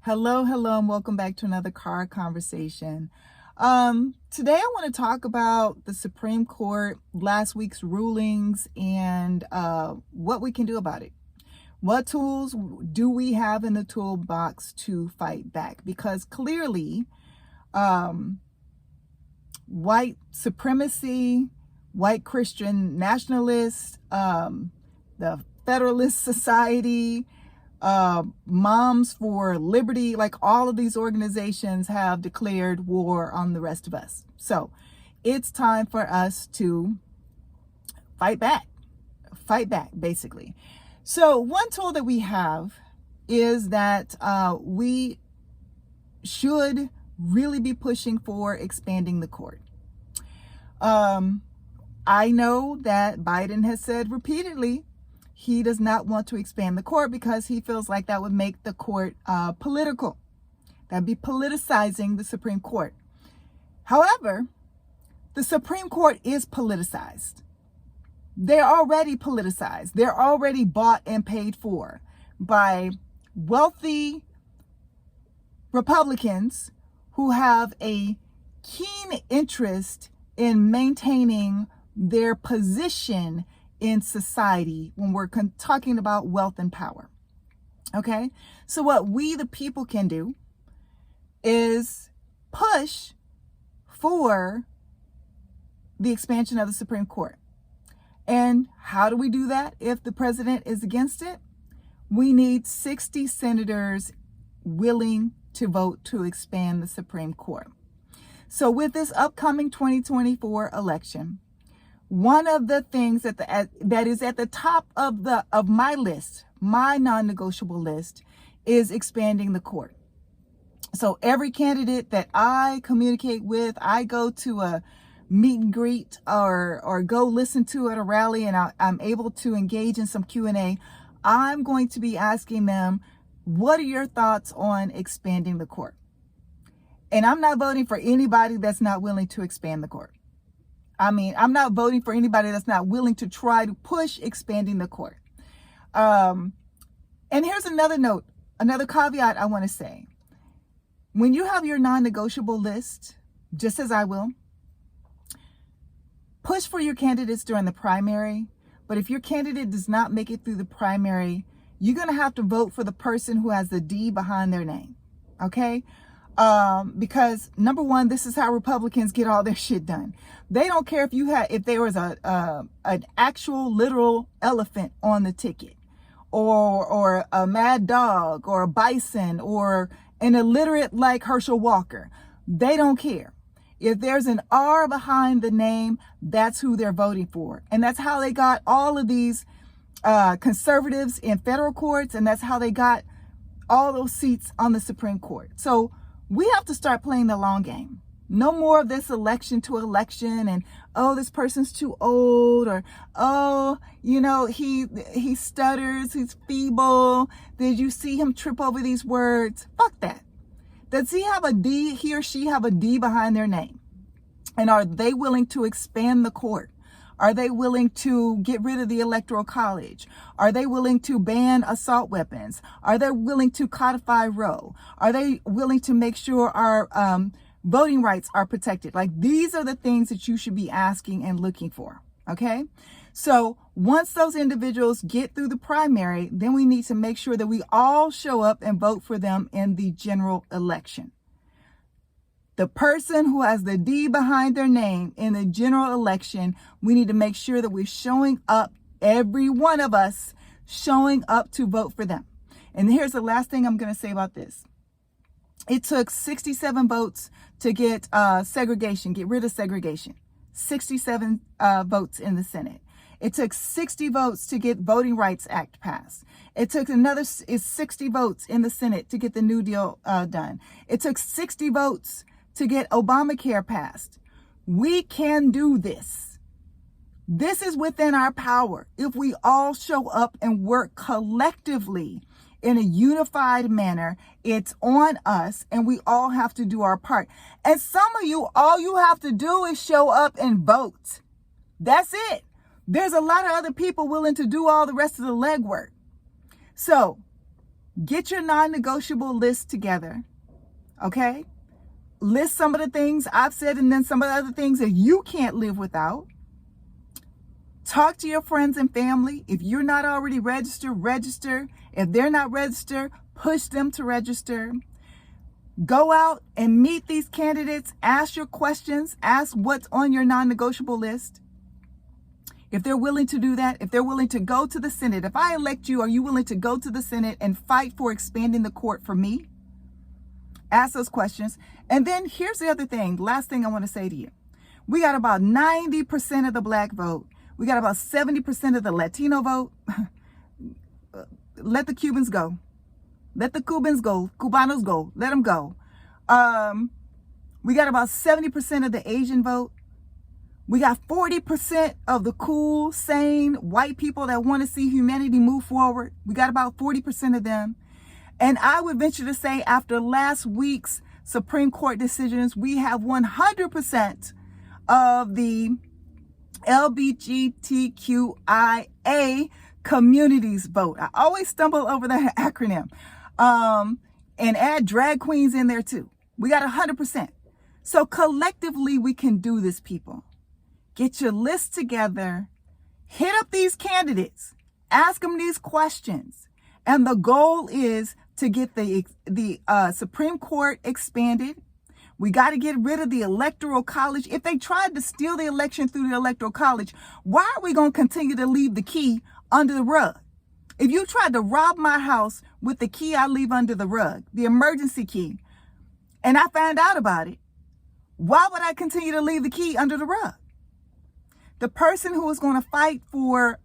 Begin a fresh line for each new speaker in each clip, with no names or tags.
Hello, and welcome back to another car conversation. Today I want to talk about the Supreme Court, last week's rulings, and what we can do about it. What tools do we have in the toolbox to fight back? Because clearly, white supremacy, white Christian nationalists, the Federalist Society, Moms for Liberty, like all of these organizations have declared war on the rest of us. So it's time for us to fight back, basically. So one tool that we have is that we should really be pushing for expanding the court. I know that Biden has said repeatedly he does not want to expand the court because he feels like that would make the court political. That'd be politicizing the Supreme Court. However, the Supreme Court is politicized. They're already politicized. They're already bought and paid for by wealthy Republicans who have a keen interest in maintaining their position in society when we're talking about wealth and power. Okay, so what we the people can do is push for the expansion of the Supreme Court. And how do we do that if the president is against it? We need 60 senators willing to vote to expand the Supreme Court. So with this upcoming 2024 election, one of the things that is at the top of my list, my non-negotiable list, is expanding the court. So every candidate that I communicate with, I go to a meet and greet or go listen to at a rally, and I'm able to engage in some Q&A, I'm going to be asking them, what are your thoughts on expanding the court? And I'm not voting for anybody that's not willing to expand the court. I mean, I'm not voting for anybody that's not willing to try to push expanding the court. And here's another note, another caveat I want to say. When you have your non-negotiable list, just as I will, push for your candidates during the primary. But if your candidate does not make it through the primary, you're going to have to vote for the person who has the D behind their name. Okay? Because number one, this is how Republicans get all their shit done. They don't care if there was an actual literal elephant on the ticket, or a mad dog, or a bison, or an illiterate like Herschel Walker. They don't care. If there's an R behind the name, that's who they're voting for. And that's how they got all of these conservatives in federal courts, and that's how they got all those seats on the Supreme Court. So we have to start playing the long game. No more of this election to election and, oh, this person's too old, or, oh, you know, he stutters, he's feeble. Did you see him trip over these words? Fuck that. Does he or she have a D behind their name? And are they willing to expand the court? Are they willing to get rid of the Electoral College? Are they willing to ban assault weapons? Are they willing to codify Roe? Are they willing to make sure our voting rights are protected? Like, these are the things that you should be asking and looking for. Okay? So once those individuals get through the primary, then we need to make sure that we all show up and vote for them in the general election. The person who has the D behind their name in the general election, we need to make sure that we're showing up, every one of us showing up to vote for them. And here's the last thing I'm going to say about this. It took 67 votes to get segregation, get rid of segregation. 67 votes in the Senate. It took 60 votes to get Voting Rights Act passed. It took another 60 votes in the Senate to get the New Deal done. It took 60 votes to get Obamacare passed. We can do this. This is within our power if we all show up and work collectively in a unified manner. It's on us, and we all have to do our part. And some of you, all you have to do is show up and vote. That's it. There's a lot of other people willing to do all the rest of the legwork. So Get your non-negotiable list together, okay? List some of the things I've said and then some of the other things that you can't live without. Talk to your friends and family. If you're not already registered, register. If they're not registered, push them to register. Go out and meet these candidates. Ask your questions. Ask what's on your non-negotiable list. If they're willing to do that, if they're willing to go to the Senate, if I elect you, are you willing to go to the Senate and fight for expanding the court for me? Ask those questions. And then here's the other thing, last thing I want to say to you. We got about 90% of the Black vote. We got about 70% of the Latino vote. Let the Cubans go. Let the Cubans go. Cubanos go. Let them go. We got about 70% of the Asian vote. We got 40% of the cool, sane white people that want to see humanity move forward. We got about 40% of them. And I would venture to say after last week's Supreme Court decisions, we have 100% of the LGBTQIA communities vote. I always stumble over that acronym. And add drag queens in there too. We got 100%. So collectively, we can do this, people. Get your list together, hit up these candidates, ask them these questions. And the goal is to get the Supreme Court expanded. We got to get rid of the Electoral College. If they tried to steal the election through the Electoral College, why are we going to continue to leave the key under the rug? If you tried to rob my house with the key I leave under the rug, the emergency key, and I found out about it, why would I continue to leave the key under the rug? The person who is going to fight for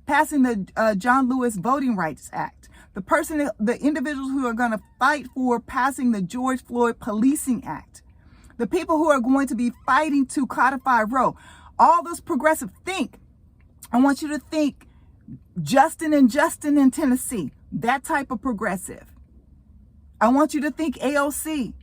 passing the John Lewis Voting Rights Act, the individuals who are going to fight for passing the George Floyd Policing Act, the people who are going to be fighting to codify Roe, all those progressive I want you to think Justin in Tennessee, that type of progressive. I want you to think AOC.